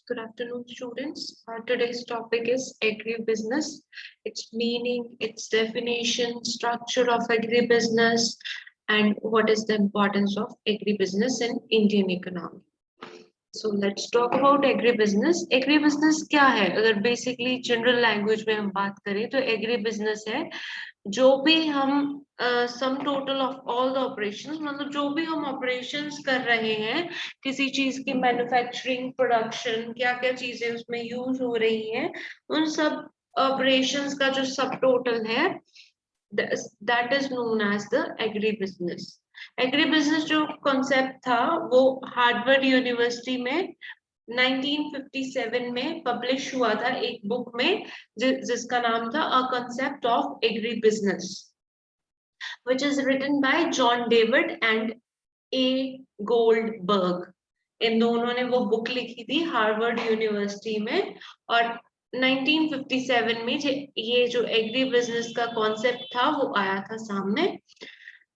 Good afternoon, students. Today's topic is agribusiness. Its meaning, its definition, structure of agribusiness, and what is the importance of agribusiness in Indian economy. So let's talk about agribusiness. Agribusiness क्या है? अगर basically general language में हम बात करें तो agribusiness है जो भी हम sum total of all the operations, मतलब जो भी हम ऑपरेशंस कर रहे हैं किसी चीज की मैन्युफैक्चरिंग, प्रोडक्शन, क्या क्या चीजें उसमें यूज हो रही हैं, उन सब ऑपरेशंस का जो सब टोटल है that is known as the agri business. Agri business जो कॉन्सेप्ट था वो हार्वर्ड यूनिवर्सिटी में 1957 में पब्लिश हुआ था एक बुक में जिसका नाम था a concept of agri business, which is written by John David and A. Goldberg. इन दोनों ने वो बुक लिखी थी हार्वर्ड यूनिवर्सिटी में, और 1957 में ये जो एग्री बिजनेस का कॉन्सेप्ट था वो आया था सामने.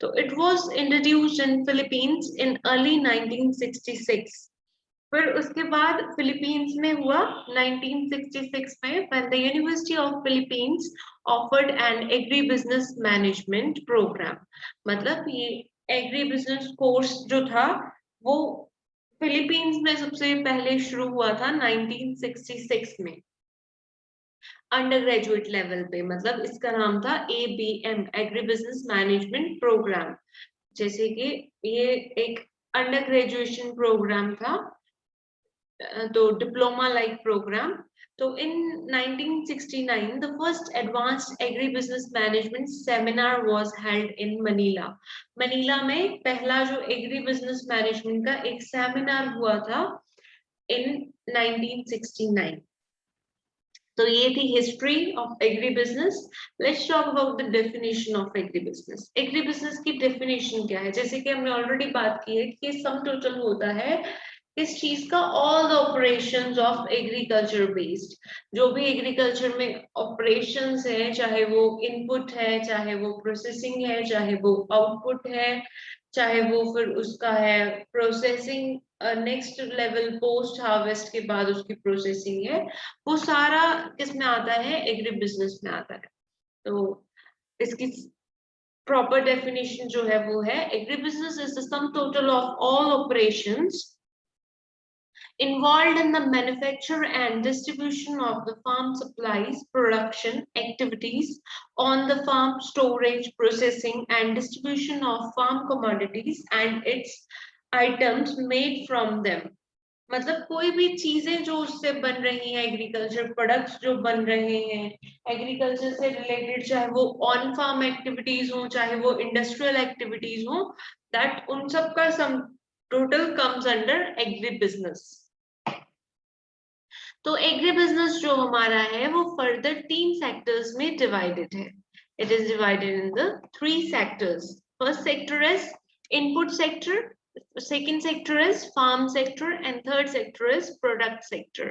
तो it was introduced in Philippines in early 1966. फिर उसके बाद फिलीपींस में हुआ 1966 में when the University of Philippines offered an agri business management program. मतलब ये एग्री बिजनेस कोर्स जो था वो फिलीपींस में सबसे पहले शुरू हुआ था 1966 में अंडर ग्रेजुएट लेवल पे. मतलब इसका नाम था ABM, agri business management programme. जैसे कि ये एक अंडर ग्रेजुएशन प्रोग्राम था, तो डिप्लोमा लाइक प्रोग्राम. तो in 1969 the first advanced agribusiness management seminar was held in Manila. Manila में पहला जो एग्री बिजनेस मैनेजमेंट का एक सेमिनार हुआ था in 1969. तो ये थी history of agri business. Let's talk about the definition of agree business. Agri business की डेफिनेशन क्या है? जैसे कि हमने ऑलरेडी बात की है कि सम टोटल होता है इस चीज का all the operations of agriculture based. जो भी एग्रीकल्चर में ऑपरेशंस है, चाहे वो इनपुट है, चाहे वो प्रोसेसिंग है, चाहे वो आउटपुट है, चाहे वो फिर उसका है processing, next level post harvest के बाद उसकी प्रोसेसिंग है, वो सारा किस में आता है? एग्री बिजनेस में आता है. तो इसकी प्रॉपर डेफिनेशन जो है वो है agri business is the sum total of all operations involved in the manufacture and distribution of the farm supplies, production activities on the farm, storage, processing and distribution of farm commodities and its items made from them. मतलब कोई भी चीजें जो उससे बन रही हैं, agriculture products जो बन रहे हैं एग्रीकल्चर से रिलेटेड, चाहे वो ऑन फार्म एक्टिविटीज हो, चाहे वो इंडस्ट्रियल एक्टिविटीज हो, दैट उन सब का sum total comes under agri business. तो एग्री बिजनेस जो हमारा है वो फर्दर 3 सेक्टर्स में डिवाइडेड है. It is divided in the 3 sectors. First sector is input sector, second sector is farm sector and third sector is product sector.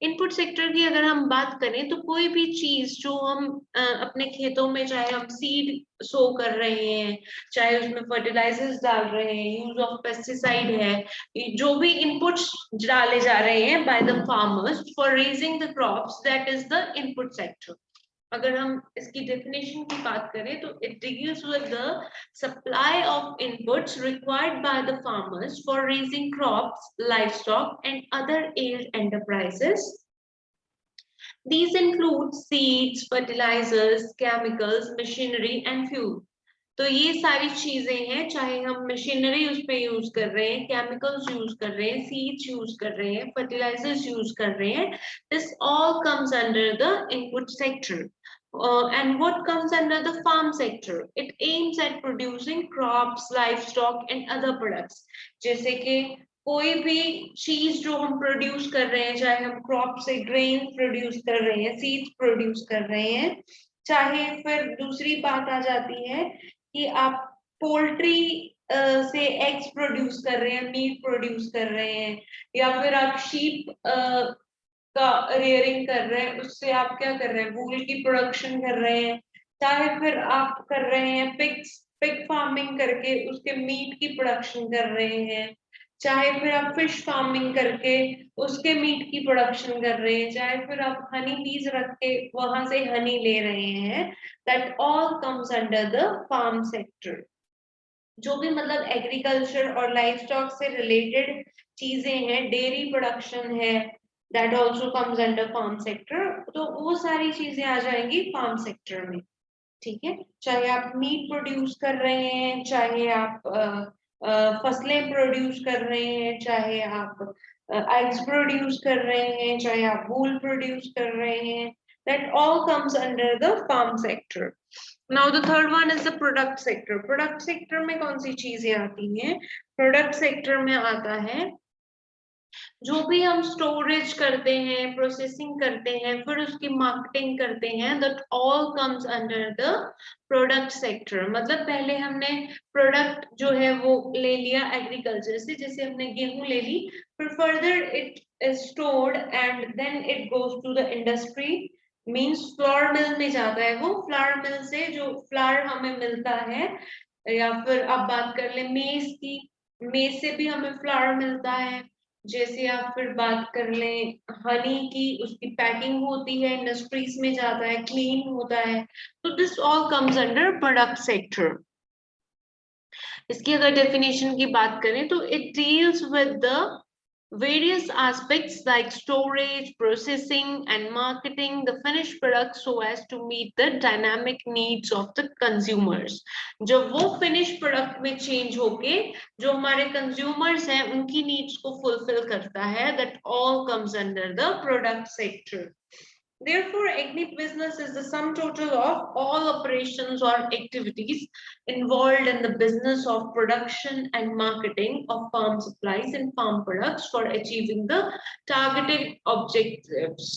input sector की अगर हम बात करें तो कोई भी चीज जो हम अपने खेतों में, चाहे हम सीड सो कर रहे हैं, चाहे उसमें फर्टिलाइजर्स डाल रहे हैं, यूज ऑफ पेस्टिसाइड है, जो भी इनपुट्स डाले जा रहे हैं by the farmers for raising the crops, that is the input sector. अगर हम इसकी डेफिनेशन की बात करें तो it deals with the supply of inputs required by the farmers for raising crops, livestock and other allied enterprises. These include seeds, fertilizers, chemicals, machinery and fuel. तो ये सारी चीजें हैं, चाहे हम मशीनरी उस पे यूज कर रहे हैं, केमिकल्स यूज कर रहे हैं, सीड्स यूज कर रहे हैं, फर्टिलाइजर्स यूज कर रहे हैं, this all comes under the input sector. And what comes under the farm sector? It aims at producing crops, livestock and other products. जैसे कि कोई भी चीज जो हम प्रोड्यूस कर रहे हैं, चाहे हम क्रॉप से ग्रेन प्रोड्यूस कर रहे हैं, सीड्स प्रोड्यूस कर रहे हैं, चाहे फिर दूसरी बात आ जाती है कि आप पोल्ट्री से एग्स प्रोड्यूस कर रहे हैं, मीट प्रोड्यूस कर रहे हैं, या फिर आप शीप का रेयरिंग कर रहे हैं, उससे आप क्या कर रहे हैं? वूल की प्रोडक्शन कर रहे हैं. चाहे फिर आप कर रहे हैं पिग फार्मिंग करके उसके मीट की प्रोडक्शन कर रहे हैं. चाहे फिर आप फिश फार्मिंग करके उसके मीट की प्रोडक्शन कर रहे हैं, चाहे फिर आप हनी बीज रख के वहां से हनी ले रहे हैं, that all comes under the farm sector. जो भी मतलब एग्रीकल्चर और लाइफ स्टॉक से रिलेटेड चीजें हैं, डेयरी प्रोडक्शन है, that also comes under farm sector. तो वो सारी चीजें आ जाएंगी फार्म सेक्टर में। ठीक है, चाहे आप मीट प्रोड्यूस कर रहे हैं, चाहे आप फसलें प्रोड्यूस कर रहे हैं, चाहे आप एग्स प्रोड्यूस कर रहे हैं, चाहे आप वूल प्रोड्यूस कर रहे हैं, that all comes under the farm sector. Now the third one is the product sector. Product sector में कौन सी चीजें आती हैं? Product sector में आता है जो भी हम स्टोरेज करते हैं, प्रोसेसिंग करते हैं, फिर उसकी मार्केटिंग करते हैं, that all comes under the product sector. मतलब पहले हमने प्रोडक्ट जो है वो ले लिया एग्रीकल्चर से, जैसे हमने गेहूं ले ली, फिर further it is stored and then it goes to the industry, means flour mill में जाता है। वो फ्लावर मिल से जो फ्लावर हमें मिलता है, या फिर आप बात कर ले मेज की, मेज से भी हमें फ्लावर मिलता है। जैसे आप फिर बात कर लें हनी की, उसकी पैकिंग होती है, इंडस्ट्रीज में जाता है, क्लीन होता है। तो this all comes under product sector. इसकी अगर डेफिनेशन की बात करें तो it deals with the various aspects like storage, processing and marketing the finished product so as to meet the dynamic needs of the consumers. जब वो finished product में change होके जो हमारे consumers हैं उनकी needs को fulfill करता है, that all comes under the product sector. Therefore, agri business is the sum total of all operations or activities involved in the business of production and marketing of farm supplies and farm products for achieving the targeted objectives.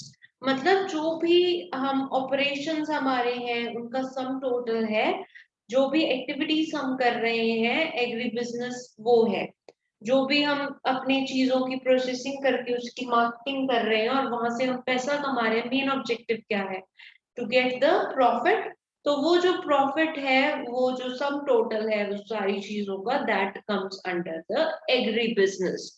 मतलब जो भी हम operations हमारे हैं उनका sum total है, जो भी activities हम कर रहे हैं एग्री बिजनेस वो है। जो भी हम अपनी चीजों की प्रोसेसिंग करके उसकी मार्केटिंग कर रहे हैं और वहां से हम पैसा कमा रहे हैं, मेन ऑब्जेक्टिव क्या है? To get the profit. तो वो जो प्रॉफिट है, वो जो सम टोटल है उस सारी चीजों का, that comes under the agri business.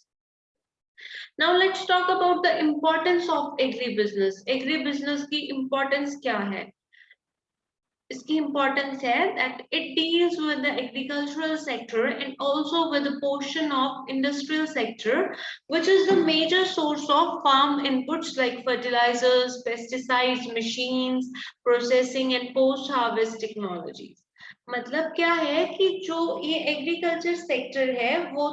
Now let's talk about the importance of agree business. Agri business की इम्पोर्टेंस क्या है? इसकी इम्पोर्टेंस है that it deals with the agricultural sector and also with a portion of industrial sector, which is the major source of farm inputs like fertilizers, pesticides, machines, processing and post harvest technologies. मतलब क्या है कि जो ये agriculture sector है वो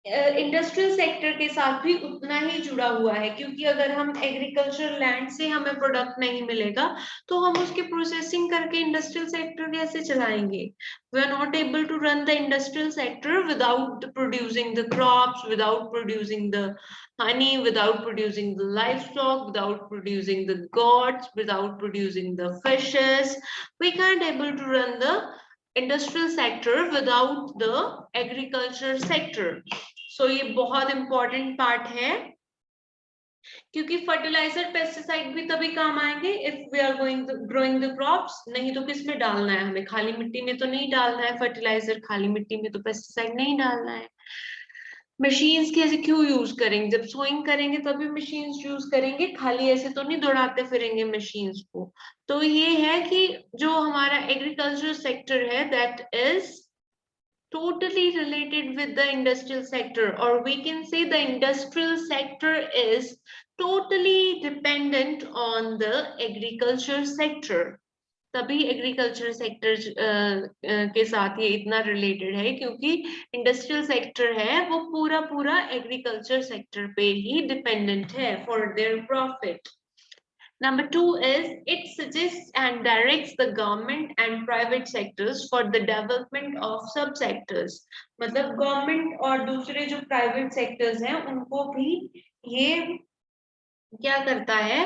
industrial sector के साथ भी उतना ही जुड़ा हुआ है, क्योंकि अगर हम एग्रीकल्चर लैंड से हमें प्रोडक्ट नहीं मिलेगा तो हम उसकी प्रोसेसिंग करके इंडस्ट्रियल सेक्टर कैसे चलाएंगे? We are not able to run the industrial sector without producing the crops, without producing the honey, without producing the livestock, without producing the goats, without producing the fishes. We can't able to run the industrial sector without the agriculture sector. So ये बहुत important part है, क्योंकि fertiliser pesticide भी तभी काम आएंगे if we are going growing the crops. नहीं तो किस में डालना है हमें? खाली मिट्टी में तो नहीं डालना है फर्टिलाइजर, खाली मिट्टी में तो पेस्टिसाइड नहीं डालना है। मशीन्स कैसे क्यों यूज करेंगे? जब सोइंग करेंगे तभी मशीन्स यूज करेंगे, खाली ऐसे तो नहीं दौड़ाते फिरेंगे मशीन्स को। तो ये है कि जो हमारा एग्रीकल्चर सेक्टर है that is totally related with the industrial sector, or we can say the industrial sector is totally dependent on the agriculture sector. तभी एग्रीकल्चर सेक्टर के साथ ये इतना रिलेटेड है, क्योंकि इंडस्ट्रियल सेक्टर है वो पूरा पूरा एग्रीकल्चर सेक्टर पे ही डिपेंडेंट है for their profit. Number 2 is it suggests and directs the government and private sectors for the development of subsectors. मतलब गवर्नमेंट और दूसरे जो प्राइवेट सेक्टर्स हैं उनको भी ये क्या करता है?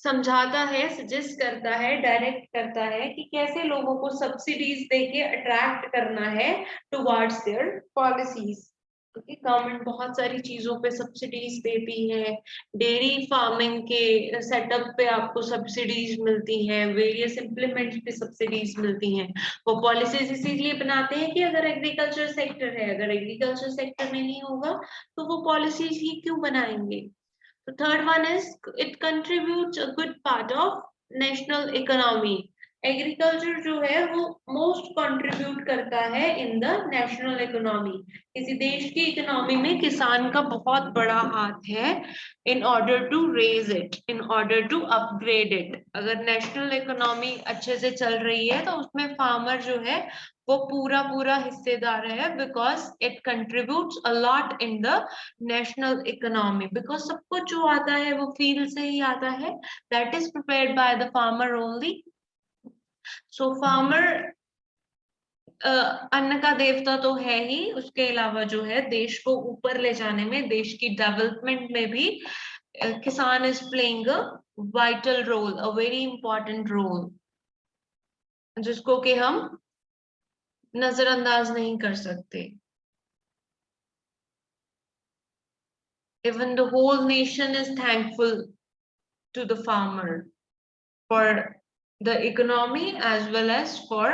समझाता है, सजेस्ट करता है, डायरेक्ट करता है कि कैसे लोगों को सब्सिडीज देके अट्रैक्ट करना है टुवर्ड्स देयर पॉलिसीज। गवर्नमेंट बहुत सारी चीजों पे सब्सिडीज देती है, डेयरी फार्मिंग के सेटअप पे आपको सब्सिडीज मिलती हैं, वेरियस इम्प्लीमेंट्स पे सब्सिडीज मिलती हैं। वो पॉलिसीज इसीलिए बनाते हैं कि अगर एग्रीकल्चर सेक्टर है, अगर एग्रीकल्चर सेक्टर में नहीं होगा तो वो पॉलिसीज ही क्यों बनाएंगे। तो third one is it contributes a good part of national economy. Agriculture जो है वो मोस्ट कंट्रीब्यूट करता है इन द नेशनल इकोनॉमी। किसी देश की इकोनॉमी में किसान का बहुत बड़ा हाथ है, in order to raise it, in order to upgrade it. अगर नेशनल इकोनॉमी अच्छे से चल रही है तो उसमें फार्मर जो है वो पूरा पूरा हिस्सेदार है, because it contributes a lot in the national economy, because सब कुछ जो आता है वो फील्ड से ही आता है, that is prepared by the farmer only. So farmer अन्न का देवता तो है ही, उसके अलावा जो है देश को ऊपर ले जाने में, देश की डेवलपमेंट में भी किसान is playing a vital role, a very important role, जिसको कि हम नजरअंदाज नहीं कर सकते। Even the whole nation is thankful to the farmer for the economy as well as for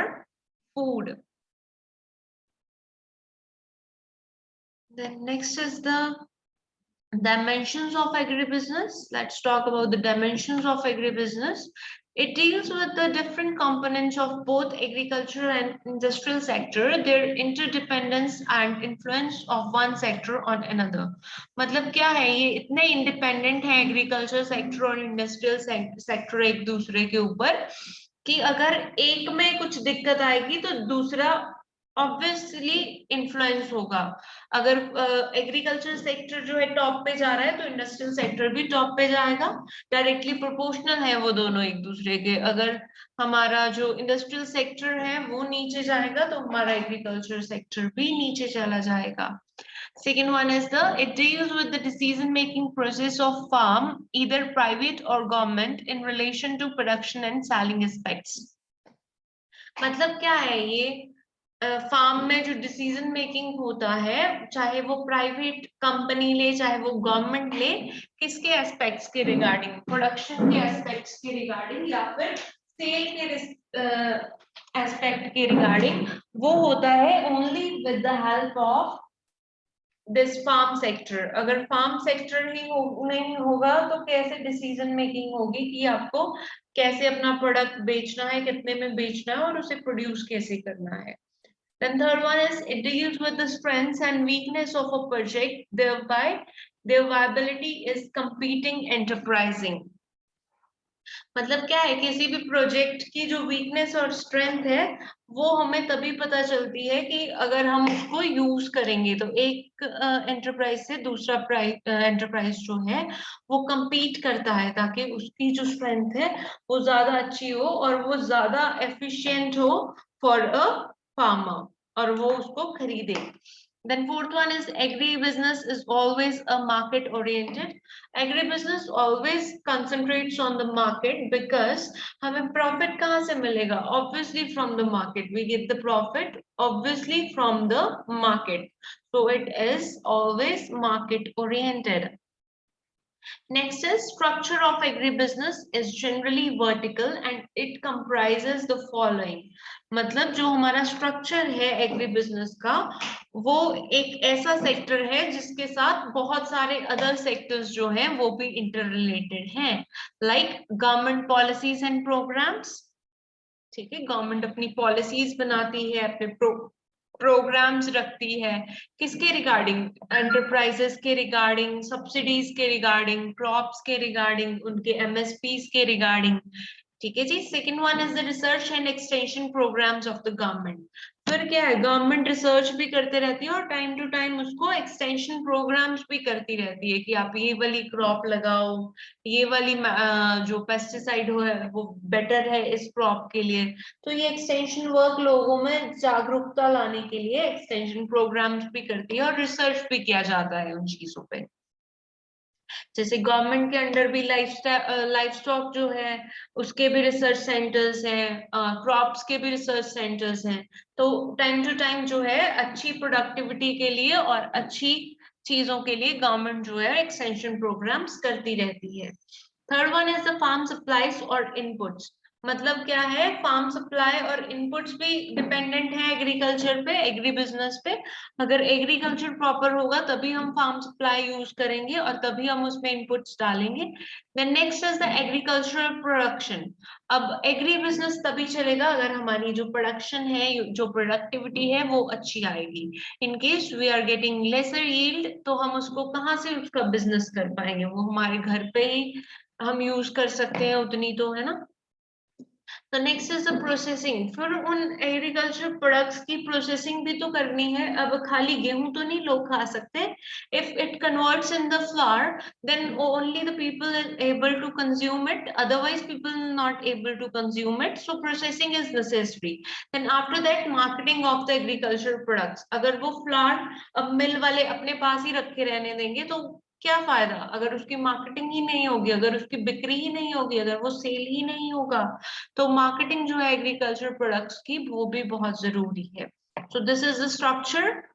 food. Then next is the dimensions of agribusiness. Let's talk about the dimensions of agribusiness. It deals with the different components of both agriculture and industrial sector, their interdependence and influence of one sector on another. मतलब क्या है, ये इतने independent है agriculture sector और industrial sector एक दूसरे के ऊपर, कि अगर एक में कुछ दिक्कत आएगी तो दूसरा ऑब्वियसली इन्फ्लुएंस होगा। अगर एग्रीकल्चर सेक्टर जो है टॉप पे जा रहा है तो इंडस्ट्रियल सेक्टर भी टॉप पे जाएगा, डायरेक्टली प्रोपोर्शनल है वो दोनों एक दूसरे के। अगर हमारा जो इंडस्ट्रियल सेक्टर है वो नीचे जाएगा तो हमारा एग्रीकल्चर सेक्टर भी नीचे चला जाएगा। Second one is it deals with the decision making process of farm, either private or government, in relation to production and selling aspects. मतलब क्या है ये, फार्म में जो डिसीजन मेकिंग होता है, चाहे वो प्राइवेट कंपनी ले चाहे वो गवर्नमेंट ले, किसके एस्पेक्ट्स के रिगार्डिंग, प्रोडक्शन के एस्पेक्ट्स के रिगार्डिंग या फिर सेल के एस्पेक्ट के रिगार्डिंग, वो होता है only with the help of this farm sector. अगर फार्म सेक्टर ही नहीं होगा तो कैसे डिसीजन मेकिंग होगी कि आपको कैसे अपना प्रोडक्ट बेचना है, कितने में बेचना है और उसे प्रोड्यूस कैसे करना है। Then third one is it deals with the strengths and weakness of a project, thereby their viability is competing enterprising. मतलब क्या है, किसी भी प्रोजेक्ट की जो वीकनेस और स्ट्रेंथ है वो हमें तभी पता चलती है कि अगर हम उसको यूज करेंगे तो एक एंटरप्राइज से दूसरा एंटरप्राइज जो है वो compete करता है, ताकि उसकी जो स्ट्रेंथ है वो ज्यादा अच्छी हो और वो ज्यादा एफिशिएंट हो फॉर अ फार्मर और वो उसको खरीदे। Then fourth one is agribusiness is always a market oriented. Agribusiness always concentrates on the market because हमें profit कहाँ से मिलेगा? Obviously from the market. We get the profit obviously from the market. So it is always market oriented. Next is structure of agribusiness is generally vertical and it comprises the following. मतलब जो हमारा structure है agri business का वो एक ऐसा sector है जिसके साथ बहुत सारे अदर सेक्टर्स जो हैं वो भी इंटर रिलेटेड हैं, like government policies and programmes. ठीक है, गवर्नमेंट अपनी पॉलिसीज बनाती है, अपने प्रोग्राम्स रखती है, किसके रिगार्डिंग, एंटरप्राइजेस के रिगार्डिंग, सब्सिडीज के रिगार्डिंग, क्रॉप्स के रिगार्डिंग, उनके एमएसपीज के रिगार्डिंग। ठीक है जी। Second one is the research and extension programmes of the government. फिर क्या है, गवर्नमेंट रिसर्च भी करते रहती है और टाइम टू टाइम उसको एक्सटेंशन प्रोग्राम्स भी करती रहती है कि आप ये वाली क्रॉप लगाओ, ये वाली जो पेस्टिसाइड हो है वो बेटर है इस क्रॉप के लिए। तो ये एक्सटेंशन वर्क लोगों में जागरूकता लाने के लिए एक्सटेंशन प्रोग्राम्स भी करती है और रिसर्च भी किया जाता है उन चीजों पे। जैसे गवर्नमेंट के अंडर भी लाइफ स्टॉक जो है उसके भी रिसर्च सेंटर्स हैं, क्रॉप्स के भी रिसर्च सेंटर्स हैं। तो टाइम टू टाइम जो है अच्छी प्रोडक्टिविटी के लिए और अच्छी चीजों के लिए गवर्नमेंट जो है एक्सटेंशन प्रोग्राम्स करती रहती है। Third one is the farm supplies और इनपुट्स। मतलब क्या है, फार्म सप्लाई और इनपुट्स भी डिपेंडेंट है एग्रीकल्चर पे, एग्री बिजनेस पे। अगर एग्रीकल्चर प्रॉपर होगा तभी हम फार्म सप्लाई यूज करेंगे और तभी हम उसमें इनपुट्स डालेंगे। Then next is the agricultural production. अब एग्री बिजनेस तभी चलेगा अगर हमारी जो प्रोडक्शन है, जो प्रोडक्टिविटी है वो अच्छी आएगी। In case we are getting lesser yield तो हम उसको कहाँ से उसका बिजनेस कर पाएंगे, वो हमारे घर पे ही हम यूज कर सकते हैं उतनी तो, है ना। तो नेक्स्ट इज द प्रोसेसिंग। फिर उन एग्रीकल्चर प्रोडक्ट्स की प्रोसेसिंग भी तो करनी है। अब खाली गेहूं तो नहीं लोग खा सकते। If it converts in the flower then only the people is able to consume it, otherwise people not able to consume it. So processing is necessary. Then after that marketing of the agriculture products. अगर वो flower अब मिल वाले अपने पास ही रखे रहने देंगे तो क्या फायदा, अगर उसकी मार्केटिंग ही नहीं होगी, अगर उसकी बिक्री ही नहीं होगी, अगर वो सेल ही नहीं होगा। तो मार्केटिंग जो है एग्रीकल्चर प्रोडक्ट्स की वो भी बहुत जरूरी है। So this is the structure.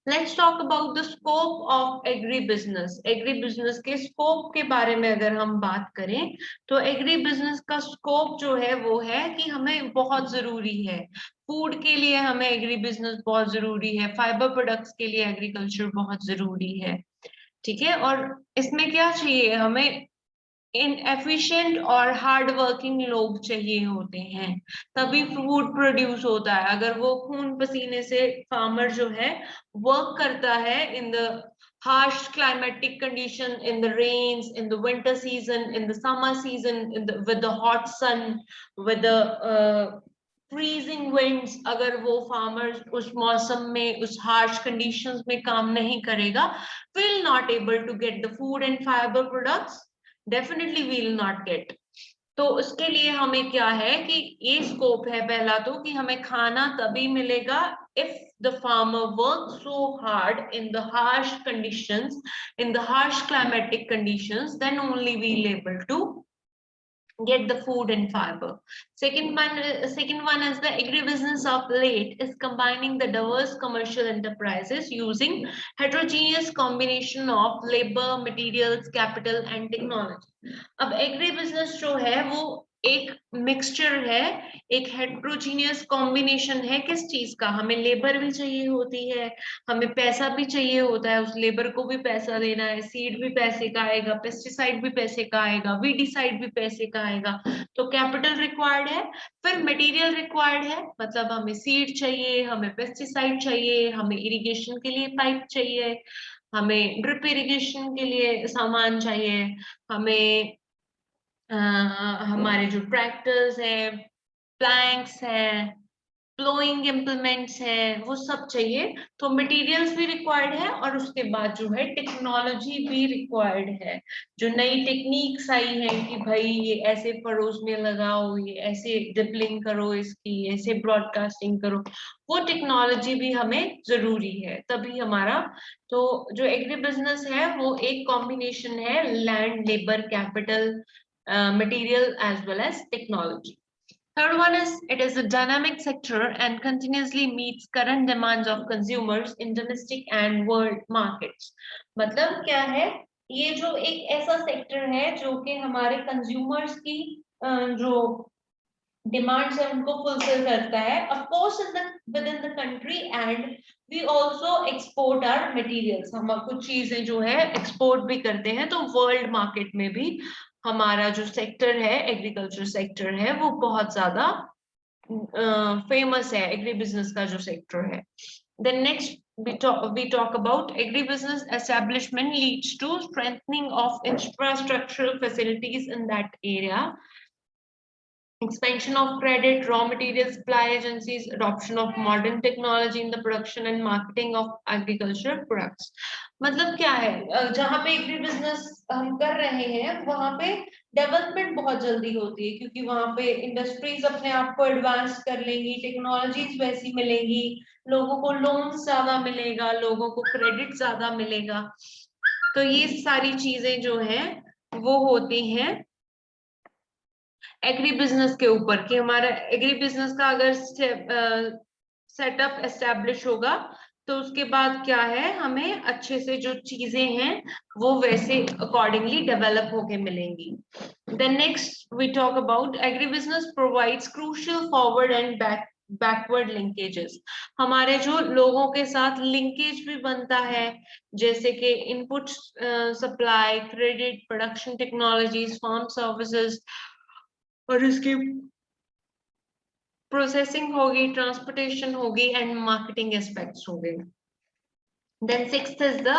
Let's talk about the scope of agree business. Agri business के स्कोप के बारे में अगर हम बात करें तो एग्री बिजनेस का स्कोप जो है वो है कि हमें बहुत जरूरी है। फूड के लिए हमें एग्री बिजनेस बहुत जरूरी है, फाइबर प्रोडक्ट्स के लिए एग्रीकल्चर बहुत जरूरी है। ठीक है, और इसमें क्या चाहिए हमें, इन एफिशिएंट और हार्ड वर्किंग लोग चाहिए होते हैं, तभी फूड प्रोड्यूस होता है। अगर वो खून पसीने से फार्मर जो है वर्क करता है in the harsh climatic condition, in the rains, in the winter season, in the summer season, with the hot sun, with the freezing winds, अगर वो farmers उस मौसम में उस harsh conditions में काम नहीं करेगा, will not able to get the food and fiber products, definitely will not get। तो उसके लिए हमें क्या है कि ये स्कोप है पहला तो कि हमें खाना तभी मिलेगा if the farmer works so hard in the harsh conditions, in the harsh climatic conditions, then only we'll able to get the food and fiber. Second one is the agribusiness of late is combining the diverse commercial enterprises using heterogeneous combination of labor, materials, capital and technology। अब agribusiness जो है वो एक mixture है, एक heterogeneous combination है। किस चीज का, हमें लेबर भी चाहिए होती है, हमें पैसा भी चाहिए होता है, उस लेबर को भी पैसा देना है, सीड भी पैसे का आएगा, पेस्टिसाइड भी पैसे का आएगा, वीडिसाइड भी पैसे का आएगा। तो कैपिटल रिक्वायर्ड है, फिर मटेरियल रिक्वायर्ड है, मतलब हमें सीड चाहिए, हमें पेस्टिसाइड चाहिए, हमें इरिगेशन के लिए पाइप चाहिए, हमें ड्रिप इरिगेशन के लिए सामान चाहिए, हमें हमारे जो ट्रैक्टर्स हैं, प्लैंक्स हैं, फ्लोइंग इम्प्लीमेंट्स है, वो सब चाहिए। तो मटेरियल्स भी रिक्वायर्ड है और उसके बाद जो है टेक्नोलॉजी भी रिक्वायर्ड है। जो नई टेक्निक्स आई है कि भाई ये ऐसे पड़ोस में लगाओ, ये ऐसे डिपलिंग करो, इसकी ऐसे ब्रॉडकास्टिंग करो, वो टेक्नोलॉजी भी हमें जरूरी है तभी हमारा। तो जो एग्री बिजनेस है वो एक कॉम्बिनेशन है land, labour, capital, material as well as technology. Third one is it is a dynamic sector and continuously meets current demands of consumers in domestic and world markets। मतलब क्या है, ये जो एक ऐसा सेक्टर है जो कि हमारे कंज्यूमर्स की जो डिमांड्स है उनको फुलफिल करता है, of course in the within the country, and we also export our materials. हम कुछ चीजें जो है एक्सपोर्ट भी करते हैं, तो वर्ल्ड मार्केट में भी हमारा जो सेक्टर है, एग्रीकल्चर सेक्टर है, वो बहुत ज्यादा फेमस है, एग्री बिजनेस का जो सेक्टर है। Then next we talk about agribusiness establishment leads to strengthening of infrastructural facilities in that area, expansion of credit, raw material supply agencies, adoption of modern technology in the production and marketing of agricultural products। मतलब क्या है, जहाँ पे agri business हम कर रहे हैं वहां पे डेवलपमेंट बहुत जल्दी होती है, क्योंकि वहां पे इंडस्ट्रीज अपने आप को एडवांस कर लेंगी, टेक्नोलॉजीज वैसी मिलेंगी, लोगों को लोन ज्यादा मिलेगा, लोगों को क्रेडिट ज्यादा मिलेगा। तो ये सारी चीजें जो हैं वो होती हैं एग्री बिजनेस के ऊपर, कि हमारा एग्री बिजनेस का अगर सेटअप एस्टेब्लिश होगा तो उसके बाद क्या है, हमें अच्छे से जो चीजें हैं वो वैसे अकॉर्डिंगली डेवलप होके मिलेंगी। Then next we talk about agribusiness provides crucial forward and backward linkages. हमारे जो लोगों के साथ लिंकेज भी बनता है, जैसे कि input supply, credit, production technologies, farm services, और इसकी प्रोसेसिंग होगी, ट्रांसपोर्टेशन होगी एंड मार्केटिंग एस्पेक्ट्स हो गए। Then sixth is the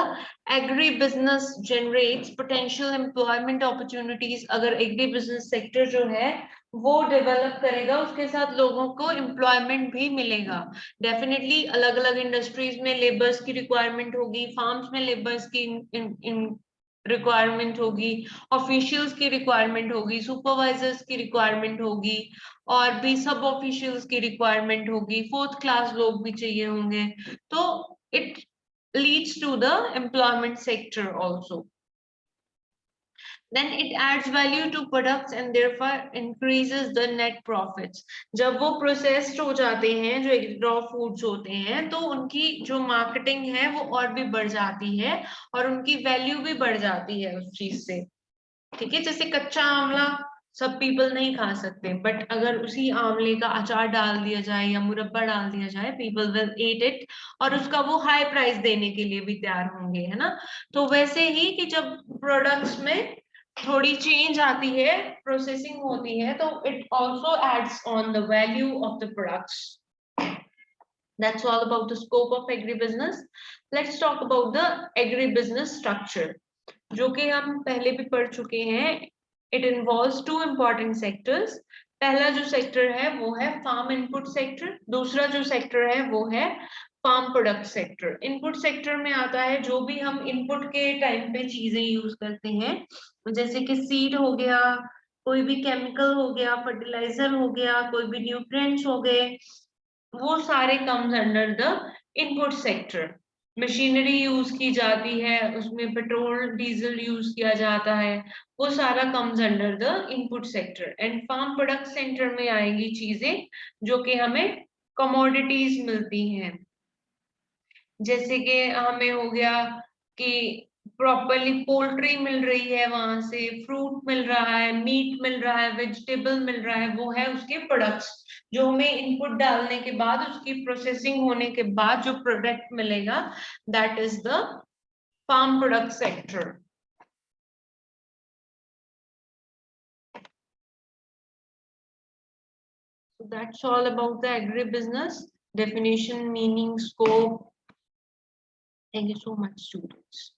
agri business generates potential employment opportunities. अगर agri business sector जो है वो डेवलप करेगा, उसके साथ लोगों को एम्प्लॉयमेंट भी मिलेगा। डेफिनेटली अलग अलग इंडस्ट्रीज में लेबर्स की रिक्वायरमेंट होगी, फार्म्स में लेबर्स की रिक्वायरमेंट होगी, ऑफिशियल्स की रिक्वायरमेंट होगी, सुपरवाइजर्स की रिक्वायरमेंट होगी, और भी सब ऑफिशियल्स की रिक्वायरमेंट होगी, फोर्थ क्लास लोग भी चाहिए होंगे। तो it leads to the employment sector also. Then it adds value to products and therefore increases the net profits. जब वो processed हो जाते हैं, जो raw foods होते हैं, तो उनकी जो marketing है वो और भी बढ़ जाती है और उनकी value भी बढ़ जाती है उस चीज से। ठीक है, जैसे कच्चा आंवला सब पीपल नहीं खा सकते, बट अगर उसी आंवले का अचार डाल दिया जाए या मुरब्बा डाल दिया जाए, पीपल विल ईट इट और उसका वो हाई प्राइस देने के लिए भी तैयार होंगे, है ना। तो वैसे ही कि जब प्रोडक्ट्स में थोड़ी चेंज आती है, प्रोसेसिंग होती है, तो it also adds on the value of the products. That's all about the scope of agribusiness. Let's talk about the agribusiness structure, जो कि हम पहले भी पढ़ चुके हैं। It involves two important sectors. पहला जो सेक्टर है वो है फार्म इनपुट सेक्टर, दूसरा जो सेक्टर है वो है farm product sector. Input sector में आता है जो भी हम इनपुट के टाइम पे चीजें यूज करते हैं, जैसे कि सीड हो गया, कोई भी केमिकल हो गया, फर्टिलाइजर हो गया, कोई भी न्यूट्रिएंट्स हो गए, वो सारे comes under the input sector. Machinery use की जाती है, उसमें पेट्रोल डीजल यूज किया जाता है, वो सारा comes under the input sector. And farm product sector में आएंगी चीजें जो कि हमें कमोडिटीज मिलती हैं, जैसे कि हमें हो गया कि प्रॉपरली पोल्ट्री मिल रही है, वहां से फ्रूट मिल रहा है, मीट मिल रहा है, वेजिटेबल मिल रहा है, वो है उसके प्रोडक्ट्स जो हमें इनपुट डालने के बाद, उसकी प्रोसेसिंग होने के बाद जो प्रोडक्ट मिलेगा, that is the farm product sector. So that's all about the agribusiness definition, meaning, scope. Thank you so much, students.